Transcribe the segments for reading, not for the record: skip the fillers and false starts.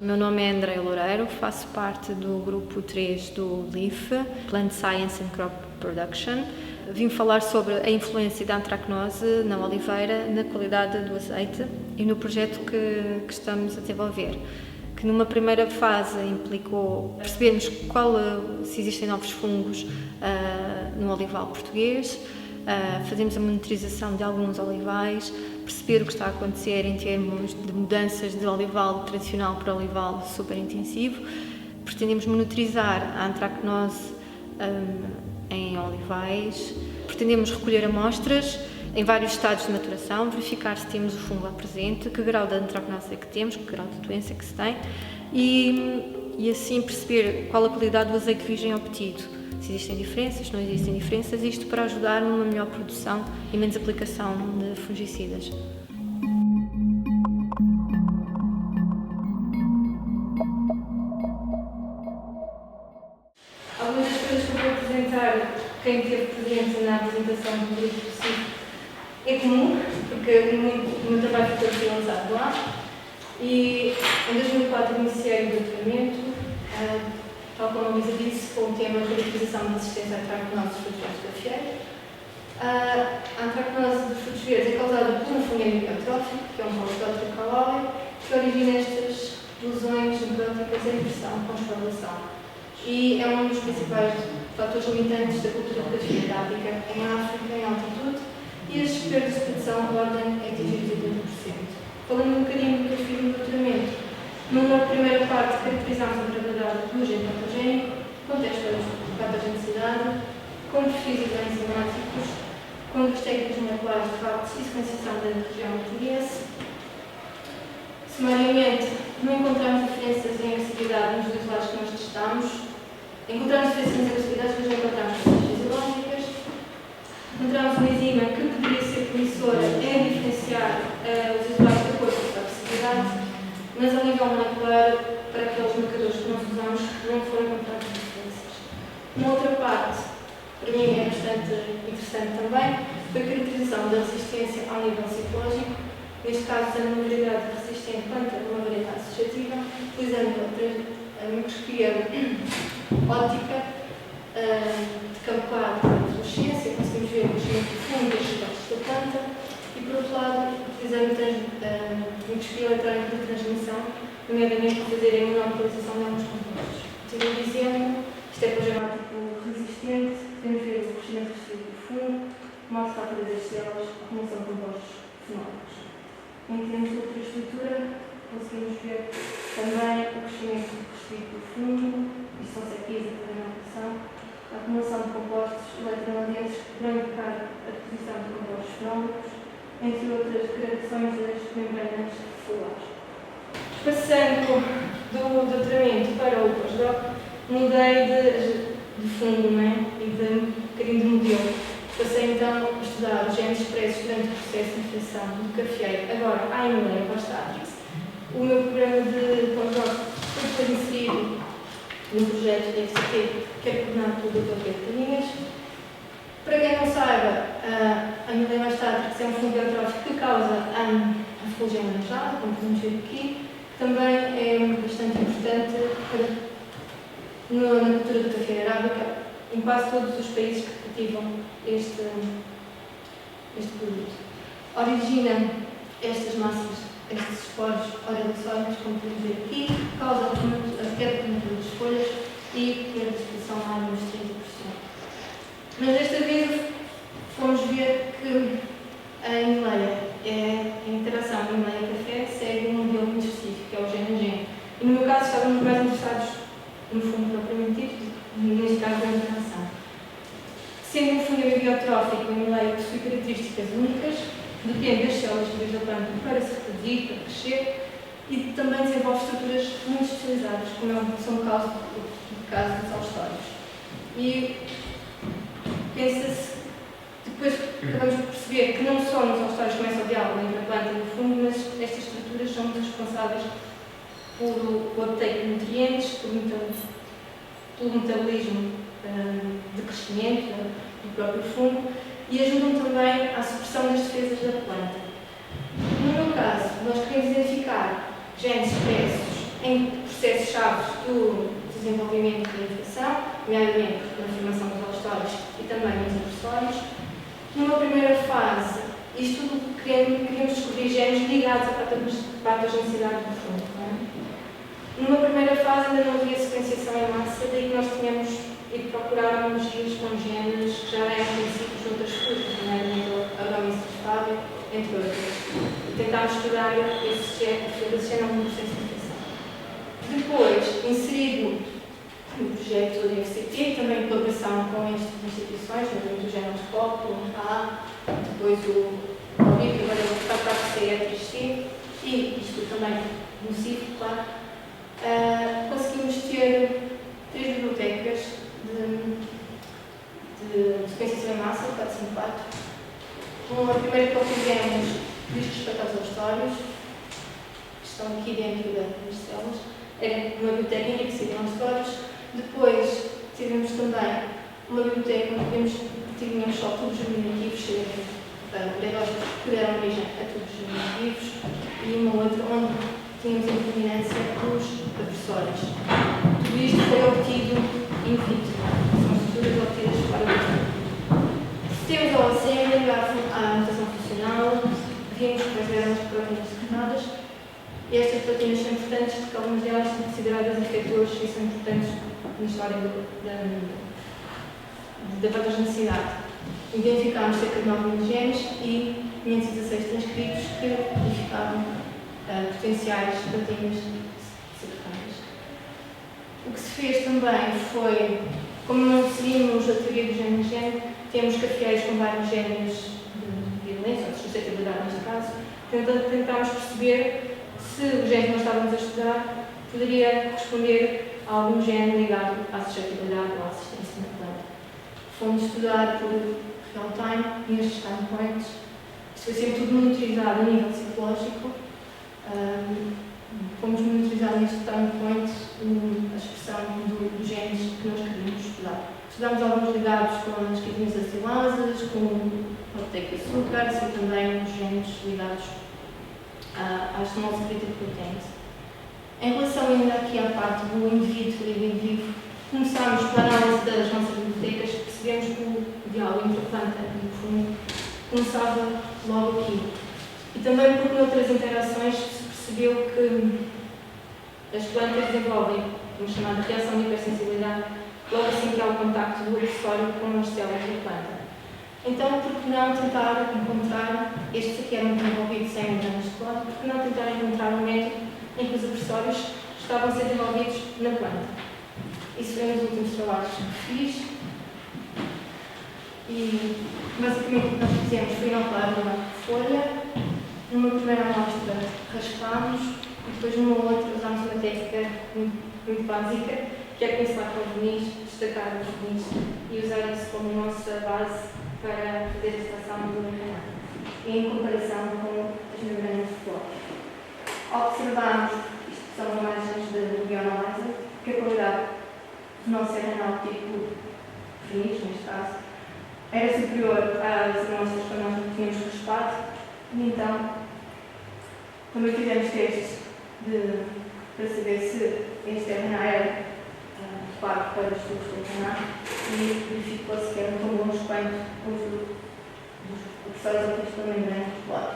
O meu nome é Andréia Loureiro, faço parte do grupo 3 do LIF, Plant Science and Crop Production. Vim falar sobre a influência da antracnose na oliveira, na qualidade do azeite e no projeto que estamos a desenvolver, que numa primeira fase implicou percebermos se existem novos fungos no olival português, fazemos a monitorização de alguns olivais, perceber o que está a acontecer em termos de mudanças de olival tradicional para olival super intensivo. Pretendemos monitorizar a antracnose em olivais, pretendemos recolher amostras em vários estados de maturação, verificar se temos o fungo lá presente, que grau de antracnose é que temos, que grau de doença é que se tem e assim perceber qual a qualidade do azeite virgem obtido. Se existem diferenças, se não existem diferenças, isto para ajudar numa melhor produção e menos aplicação de fungicidas. Algumas das coisas que eu vou apresentar, quem esteve presente na apresentação do grupo específico, é comum, porque o meu trabalho foi realizado lá. E em 2004 iniciei o doutoramento, tal como a Luísa disse, com o tema de caracterização da resistência à antracnose dos frutos verdes cafeeiros. A antracnose dos frutos verdes é causada por um fungo biotrófico, que é um Polystotra callale, que origina estas lesões necróticas em pressão com esfoliação. E é um dos principais fatores limitantes da cultura de cafeeira arábica em África, em altitude, e as perdas de produção podem atingir 80%. Falando um bocadinho do que eu fiz no doutoramento, numa primeira parte caracterizamos a gravidade do agente patogénico, com testes de patogenicidade, com perfis enzimáticos, com as técnicas moleculares de facto e sequenciação da região TDS. Sumariamente, não encontramos diferenças em agressividade nos dois lados que nós testamos. Encontramos diferenças em agressividade, mas não encontramos diferenças fisiológicas. Encontramos uma enzima que poderia ser promissora em diferenciar os isolados de acordo com a toxicidade, mas a nível molecular, para aqueles marcadores que nós usamos, não foram encontradas diferenças. Uma outra parte, para mim é bastante interessante também, foi a caracterização da resistência ao nível citológico, neste caso usando uma variedade resistente contra uma variedade sujetiva, utilizando a microscopia óptica de campo claro de fluorescência, conseguimos ver o crescimento profundo das partes da planta, e por outro lado, utilizando a microscopia eletrónica de transmissão, nomeadamente para fazer a imunopolização de alguns compostos. Segundo dizendo, isto é programático resistente, podemos ver o crescimento do fungo, modo rápido das células, acumulação de compostos fenólicos. Em termos de ultraestrutura, conseguimos ver também o crescimento restrito do fungo, isto são sequias de fragmentação, a acumulação de compostos eletroladentes que vão indicar a deposição de compostos fenólicos, entre outras gradações das membranas celulares. Passando do doutoramento para o pós-doc, mudei de fundo, e de um bocadinho de modelo. Passei então a estudar os genes expressos durante o processo de infecção do cafeeiro, agora à Emularia Postatrix. O meu programa de pós-doc foi depois inserido num projeto de FCT, que é coordenado pelo Dr. Pedro Caminhas. Para quem não saiba, a Emularia Postatrix é um fungo biotrófico que causa a fungologia laranjada, como podemos ver aqui. Também é bastante importante na cultura da cafeeira arábica, em quase todos os países que cultivam este produto. Origina estas massas, estes esporos orelixóides, como podemos ver aqui, causa a queda das folhas e perda de expressão lá nos 30%. Mas desta vez fomos ver que a Emularia, a interação Emularia-café segue um modelo muito específico, que é o gene-a-gene. E no meu caso estávamos mais interessados no fungo propriamente dito, neste caso da interação. Sendo um fungo biotrófico, a Emularia possui características únicas, depende das células vivas da planta para se reproduzir, para crescer, e também desenvolve estruturas muito especializadas, como são o caso dos alstórios. E pensa-se, depois acabamos por perceber que não só nos alstórios começa o diálogo entre a planta e o fungo, mas estas estruturas são muito responsáveis pelo uptake de nutrientes, pelo metabolismo de crescimento do próprio fungo e ajudam também à supressão das defesas da planta. No meu caso, nós queremos identificar genes expressos em processos-chave do desenvolvimento da inovação, nomeadamente na formação dos relatórios e também nos acessórios. Numa primeira fase, isto tudo queríamos descobrir genes ligados à patogenicidade do fungo. Numa primeira fase ainda não havia sequenciação em massa, daí que nós tínhamos ido procurar homologias com genes que já eram conhecidos de outras frutas, nomeadamente a Aromyces entre outras. E tentámos estudar esse gene em algum processo de mutação. Depois, inserido no projeto do IFCT, também em colaboração com estas instituições, nomeadamente o Genoscope, o MPA, depois o OBI, que agora está para a CE3C, e isto também no CIF, claro, conseguimos ter 3 bibliotecas de sequenciação em massa, 454. Uma primeira que fizemos diz respeito aos relatórios, que estão aqui dentro das células. Era uma biblioteca enriquecida em relatórios. Depois tivemos também uma biblioteca onde tínhamos só tubos germinativos, que deram origem a tubos germinativos, e uma outra onde tínhamos a predominância dos apressores. Tudo isto foi obtido in vitro, são estruturas obtidas para o vitro. Se temos a OCM ligado à mutação funcional, vimos que eram as proteínas secretadas, e estas proteínas são importantes porque algumas delas são consideradas efetores e são importantes na história da patogenicidade. Identificámos cerca de 9.000 genes e 516 transcritos que identificavam potenciais proteínas secretárias. O que se fez também foi, como não seguimos a teoria do gene-gene, temos cafeeiros com vários genes de violência, ou de suscetibilidade neste caso, tentámos perceber se o gene que nós estávamos a estudar poderia corresponder a algum gene ligado à suscetibilidade ou à assistência na planta. Fomos estudar por real-time nestes time points. Isto foi sempre tudo monitorizado a nível psicológico. Fomos monitorizados neste time point a expressão dos genes que nós queríamos estudar. Estudámos alguns ligados com as quitinas acilasas, com o proteína de açúcar e também os genes ligados às small secreted proteins. Em relação ainda aqui à parte do indivíduo e do in vivo, começámos pela análise das nossas bibliotecas, percebemos que o diálogo entre a planta e o fungo começava logo aqui. E também porque noutras interações se percebeu que as plantas desenvolvem uma chamada reação de hipersensibilidade logo assim que há o contacto do acessório com as células da planta. Então, por que não tentar encontrar, estes aqui eram desenvolvidos sem membranas de cloro, por que não tentar encontrar um método em que os apressórios estavam a ser desenvolvidos na planta? Isso foi nos últimos trabalhos que fiz. E, basicamente, o que nós fizemos foi inocular uma folha. Numa primeira amostra raspámos e depois numa outra usámos uma técnica muito básica, que é começar com os verniz, destacar os verniz e usar isso como nossa base para fazer a extração do membrana, em comparação com as membranas de flor. Observamos, isto são imagens de bioanalyzer, que a qualidade do nosso RNA tipo verniz, neste caso, era superior às amostras que nós tínhamos raspado, e então também fizemos testes para saber se este RNA era adequado para os estudos do RNA e verificou-se que eram tão bons quanto os professores obtidos pela membrana muscular.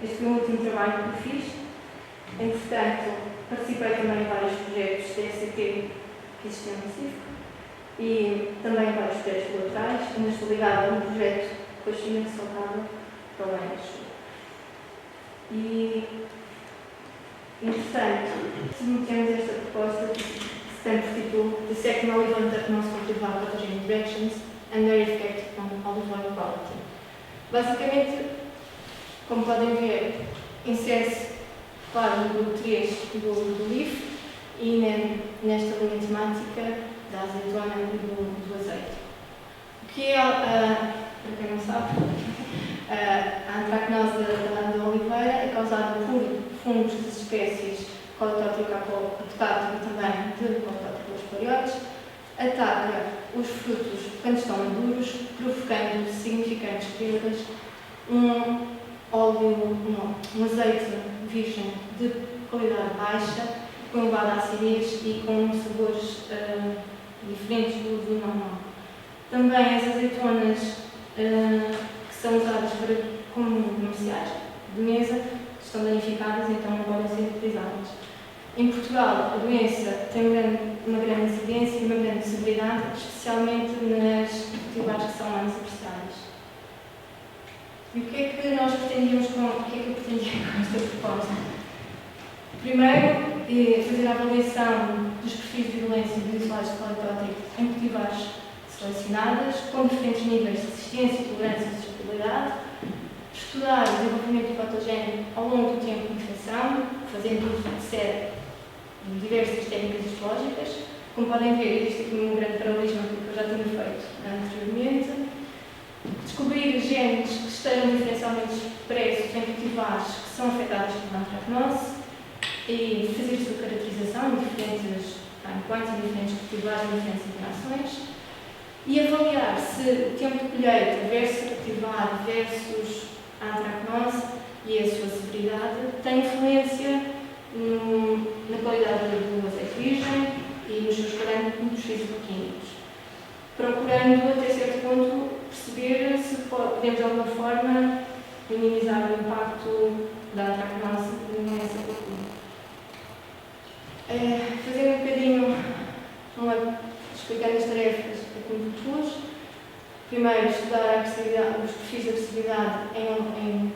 Este foi o último trabalho que eu fiz. Entretanto, participei também em vários projetos de TCT que existiam no CIF e também em vários projetos laterais. Ainda estou ligada a um projeto com a China que soltava para o Enes. E, entretanto, submetemos esta proposta que se tem por título The Second Olive Oil Technology Cultivar Pathogenic Reactions and Their Effect on Olive Oil Quality. Basicamente, como podem ver, insere-se claro no grupo 3 do LIF e nesta linha temática da azeitona e do azeite. O que é, para quem não sabe, a antracnose da oliveira é causada por fungos das espécies Coleoptera e também de Coleoptera esporioides, ataca os frutos quando estão maduros, provocando significantes perdas, um azeite virgem de qualidade baixa com elevada acidez e com sabores diferentes do normal. Também as azeitonas que são usadas como comerciais de mesa estão danificadas, então não podem ser utilizadas. Em Portugal, a doença tem uma grande incidência e uma grande severidade, especialmente nas cultivares que são mais apreciadas. E o que é que nós pretendíamos o que é que eu pretendia com esta proposta? Primeiro, fazer a avaliação dos perfis de violência e dos isolados de coletótrico em cultivares selecionadas, com diferentes níveis de resistência, tolerância e suscetibilidade, estudar o desenvolvimento patogénico ao longo do tempo de infecção, fazendo uso de diversas técnicas histológicas. Como podem ver, existe aqui um grande paralelismo com o que eu já tinha feito anteriormente. Descobrir genes que estejam diferencialmente expressos em cultivares que são afetados por antracnose e fazer a sua caracterização em diferentes plantas, em diferentes cultivares, em diferentes interações. E avaliar se o tempo de colheita versus cultivar versus a antracnose e a sua severidade tem influência na qualidade do azeite virgem e nos seus parâmetros físico-químicos, procurando até certo ponto perceber se podemos de alguma forma minimizar o impacto da antracnose nessa cultura. Fazer um bocadinho, explicando as tarefas a como propus. Primeiro, estudar os perfis de agressividade em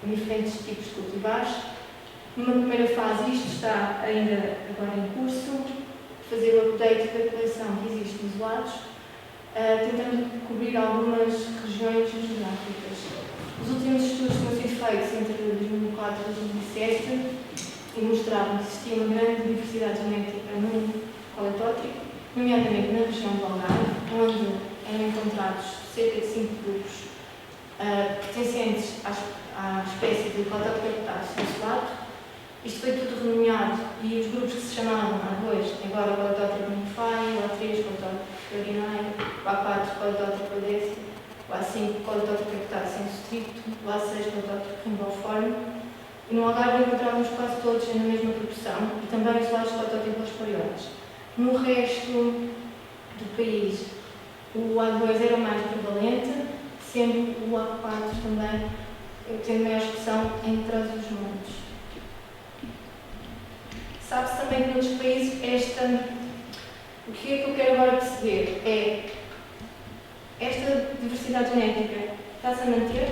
diferentes tipos de cultivares. Numa primeira fase, isto está ainda agora em curso, fazer o update da coleção que existe nos lados, tentando cobrir algumas regiões geográficas. Os últimos estudos que têm sido feitos entre 2004 e 2007 mostraram que existia uma grande diversidade genética no coletótrico, nomeadamente na região do Algarve, onde eram encontrados cerca de 5 grupos pertencentes à espécie de Coletótrico sensuato. Isto foi tudo renomeado e os grupos que se chamavam A2, agora Coletótrico ninfae, o A3 Coletótrico urinae, o A4 Coletótrico odesse, o A5 Coletótrico senso stricto, o A6 Coletótrico rimboforme. E no Algarve encontrávamos quase todos na mesma proporção e também os lados Coletótricos superiores. No resto do país, o A2 era o mais prevalente, sendo o A4 também tendo maior expressão em Trás-os-Montes. Sabe-se também que noutros países o que é que eu quero agora perceber é esta diversidade genética está-se a manter,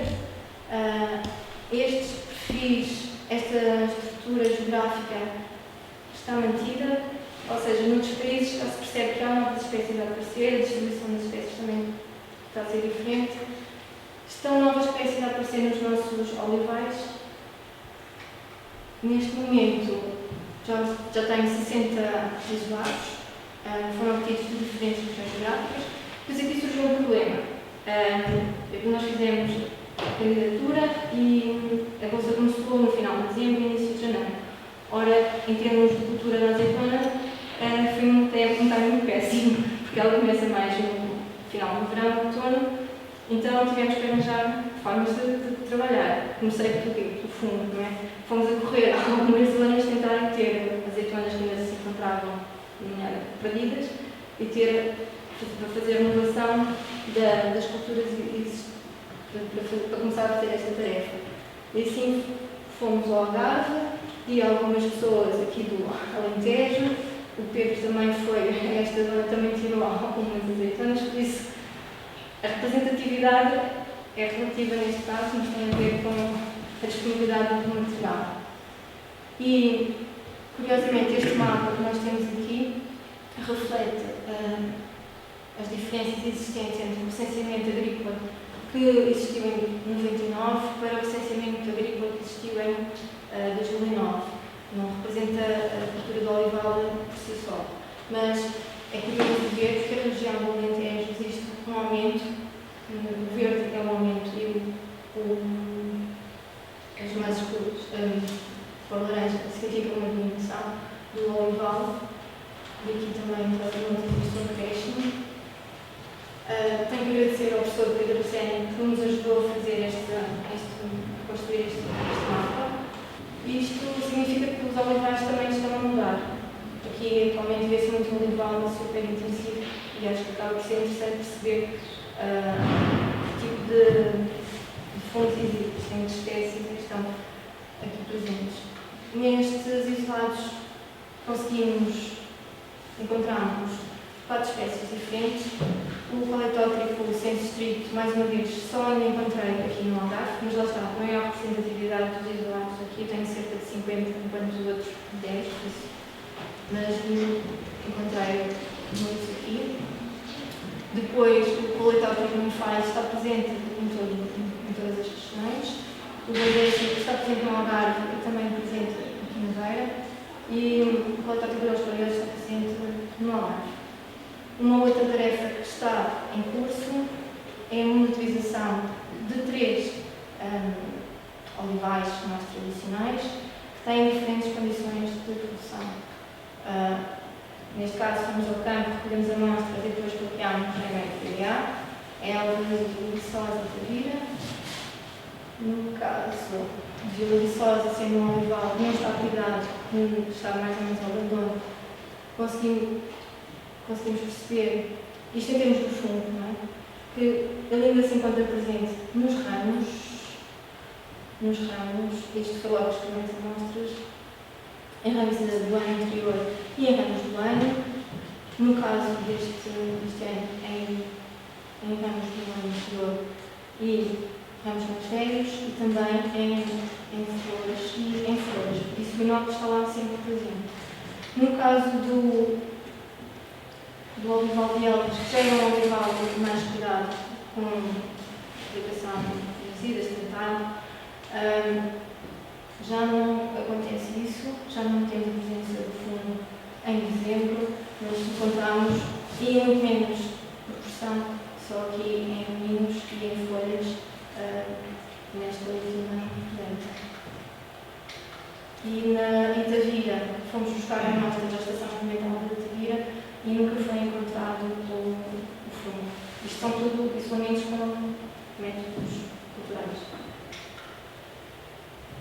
estes perfis, esta estrutura geográfica está mantida, ou seja, noutros países já se percebe que há novas espécies a aparecer, a distribuição das espécies também está a ser diferente. Estão novas espécies a aparecer nos nossos olivais. Neste momento já tenho 60 isolados, foram obtidos de diferentes regiões geográficas, mas aqui surgiu um problema. Nós fizemos a candidatura e a bolsa começou no final de dezembro e início de janeiro. Ora, em termos de cultura da azeitona, foi um timing péssimo, porque ela começa mais no final do verão, outono, então tivemos que arranjar formas de trabalhar. Comecei pelo fundo, não é? Fomos a correr algumas zonas, tentar ter azeitonas que ainda se encontravam perdidas e para fazer a renovação das culturas para começar a fazer esta tarefa. E assim fomos ao Algarve e algumas pessoas aqui do Alentejo. O Pedro também foi a esta zona, também tirou algumas azeitonas, por isso a representatividade é relativa neste caso, mas tem a ver com a disponibilidade do material. E, curiosamente, este mapa que nós temos aqui reflete as diferenças existentes entre o recenseamento agrícola que existiu em 99 para o recenseamento agrícola que existiu em 2009. Não representa a cultura do olival por si só, mas é curioso ver que a região do Alentejo existe um aumento, o verde é um aumento e as mais escuras, cor laranja, significa uma diminuição do olival, e aqui também uma diminuição do crescimento. Tenho que agradecer ao professor Pedro Sena que nos ajudou a fazer a construir este mapa. Isto significa que os olivais também estão a mudar. Aqui, atualmente, vê-se muito olival super intensivo e acho que acaba por ser interessante perceber que tipo de fungos existem, de espécies que estão aqui presentes. Nestes isolados encontramos 4 espécies diferentes. O Coletótrico Sense Street, mais uma vez, só encontrei aqui no Algarve, mas lá está, a maior representatividade dos isolados aqui, eu tenho cerca de 50, enquanto os outros 10, por isso. Mas encontrei muitos aqui. Depois, o Coletótrico Monfai está presente em todas as regiões. O Bandeixa está presente no Algarve e também presente aqui na Beira. E o Coletótrico Grosso está presente no Algarve. Uma outra tarefa que está em curso é a monitorização de 3 olivais mais tradicionais que têm diferentes condições de produção. Neste caso, fomos ao campo, recolhemos a amostra e depois bloqueámos em MFDA. É a Vila Viçosa de Tavira. No caso de Vila Viçosa, sendo um olival que não está cuidado, que está mais ou menos ao abandono, conseguimos perceber, isto em termos do fungo, não é? Que ele ainda se encontra presente nos ramos, isto foi logo as primeiras amostras, em ramos do ano anterior e em ramos do ano. No caso deste ano, em ramos do ano anterior e ramos mais velhos, e também em flores. Por isso o binóculo está lá sempre presente. No caso do olival de Elvas, que já é um olival mais cuidado, com aplicação reduzida, estatal, já não acontece isso, já não temos a presença do fungo em dezembro, nós encontramos, e em muito menos proporção, só aqui em meninos e em folhas, nesta última planta. E em Tavira, fomos buscar a amostra da Estação Experimental de Tavira e nunca foi encontrado o fungo. Isto são tudo isolamentos com métodos culturais.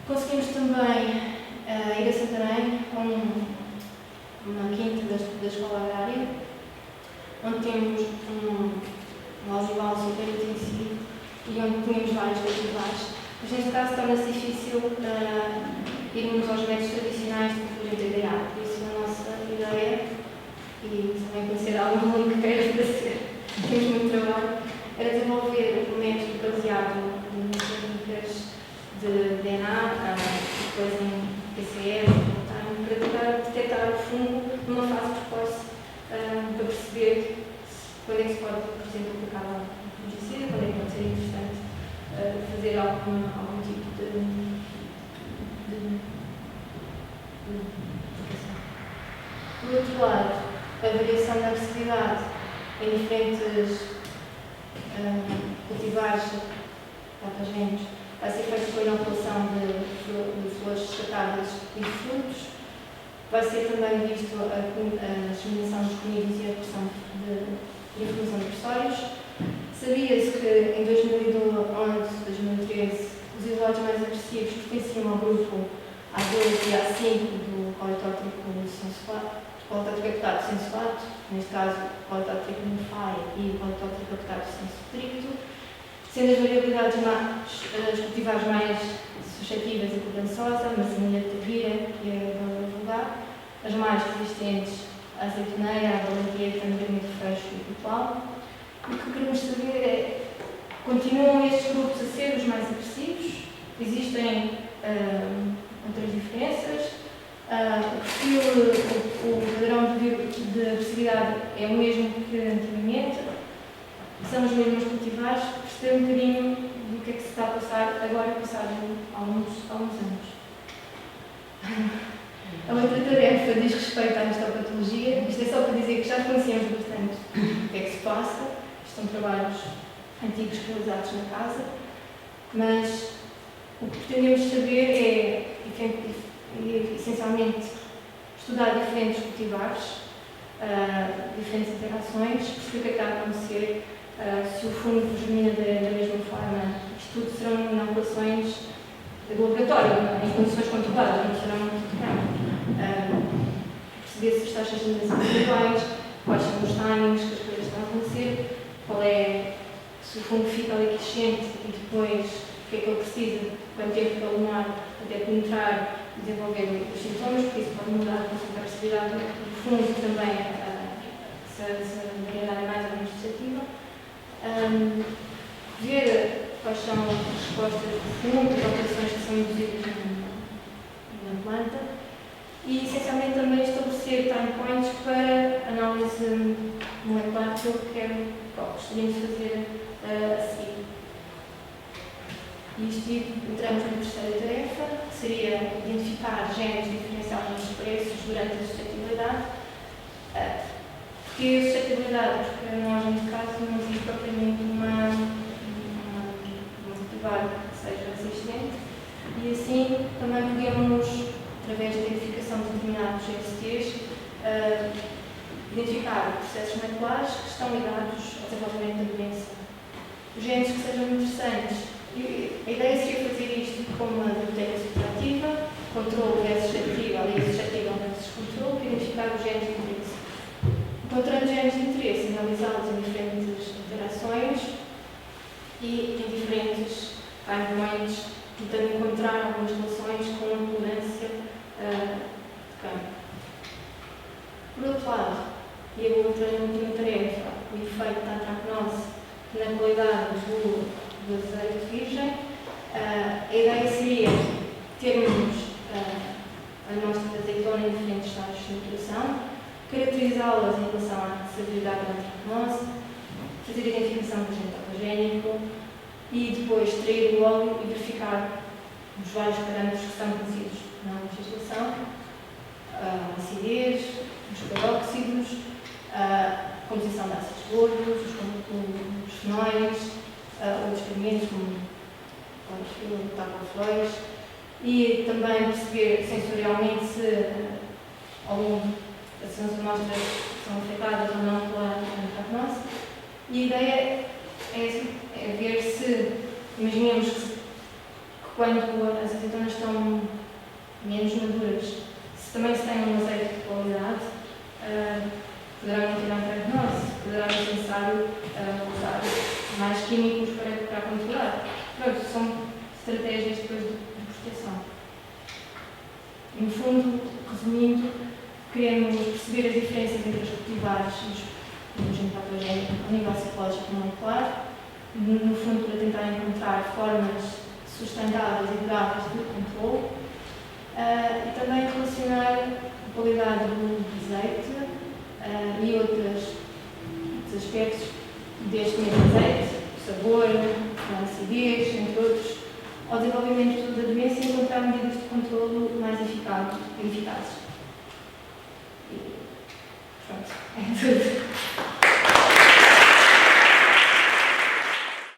Conseguimos também ir a Santarém, uma quinta da Escola Agrária, onde temos um olival super intensivo e onde tínhamos vários cultivares. Mas neste caso torna-se difícil irmos aos métodos tradicionais de cultura integrada. Por isso a nossa ideia, e também conhecer algum aluno que queira fazer, temos muito trabalho, era desenvolver um método baseado nas técnicas de DNA, depois em PCR, para tentar detectar o fungo numa fase precoce, para perceber quando é que se pode, por exemplo, aplicar um fungicida, quando é que pode ser interessante fazer algum tipo de aplicação. Por outro lado, a variação da agressividade em diferentes cultivares patogénicos vai ser feita com a inoculação de flores destacadas e de frutos. Vai ser também visto a disseminação dos comíveis e a redução de infusão de pressórios. Sabia-se que em 2011, 2013, os isolados mais agressivos pertenciam ao grupo A2 e A5 do Coletótrico acutado sensuato, neste caso Coletótrico monfai e Coletótrico acutado sensutricto, sendo as variabilidades os cultivares mais suscetíveis a curançosa, a massinilha de Tavira e a bala vulgar, as mais resistentes a azeitoneira, a balanqueta, a vermelho de freixo e o pau. O que queremos saber é, continuam estes grupos a ser os mais agressivos? Existem outras diferenças? O padrão de agressividade é o mesmo que antigamente? São os mesmos cultivares? Perceber um bocadinho do que é que se está a passar agora, passado alguns anos. A outra tarefa diz respeito à histopatologia. Isto é só para dizer que já conhecemos bastante o que é que se passa. São trabalhos antigos realizados na casa, mas o que pretendemos saber é, essencialmente, estudar diferentes cultivares, diferentes interações, perceber o que é que está a acontecer, se o fungo germina da mesma forma. Isto tudo serão inoculações de laboratório, em condições controladas, não serão muito grandes. Perceber se as taxas de isenção são iguais, quais são os timings que as coisas estão a acontecer, qual é, se o fungo fica ali crescente e depois o que é que ele precisa, quanto tempo que ele demora até penetrar e desenvolver os sintomas, porque isso pode mudar conforme a agressividade do fungo também, se a variedade é mais ou menos suscetível. Ver quais são as respostas do fungo, as alterações que são induzidas na planta e, essencialmente, também estabelecer time points para análise molecular que eu gostaria de fazer a seguir. Isto entramos na terceira tarefa, que seria identificar genes diferenciados nos preços durante a suscetibilidade. Porque a suscetibilidade, porque nós, neste caso, não existe propriamente uma cultivar que seja resistente e assim também podemos, através da identificação de determinados GSTs, identificar processos moleculares que estão ligados ao desenvolvimento da doença. Os genes que sejam interessantes. E a ideia seria fazer isto como uma biblioteca superativa, controle versus suscetível e suscetível versus controle, para identificar os genes de interesse. Encontrando genes de interesse, analisá-los em diferentes interações e em diferentes time points, tentando encontrar algumas relações com a tolerância de campo. Por outro lado, e eu vou entrar na última tarefa, o efeito da antracnose na qualidade do azeite virgem, a ideia seria termos a amostra de azeitona em diferentes estágios de maturação, caracterizá-las em relação à solubilidade da antracnose, fazer a identificação do agente patogénico e depois extrair o óleo e verificar os vários parâmetros que são conhecidos na legislação, a acidez, os peróxidos, a composição de ácidos gordos, os fenóis, outros pigmentos como o tacoflóis e também perceber sensorialmente se ao longo das amostras são afetadas ou não pela antracnose. E a ideia é ver se, imaginemos que quando as azeitonas estão menos maduras, se também se tem um azeite de qualidade, poderá não ter antracnose, poderá ser necessário usar mais químicos para controlar. Pronto, são estratégias depois de proteção. No fundo, resumindo, queremos perceber as diferenças entre os cultivares e os agentes patogénicos a nível citológico e molecular, no fundo para tentar encontrar formas sustentáveis e duráveis de controle e também relacionar a qualidade do azeite e outros aspectos deste mesmo azeite, o sabor, a acidez, entre outros, ao desenvolvimento da doença e encontrar medidas de controlo mais eficazes. E pronto, é tudo.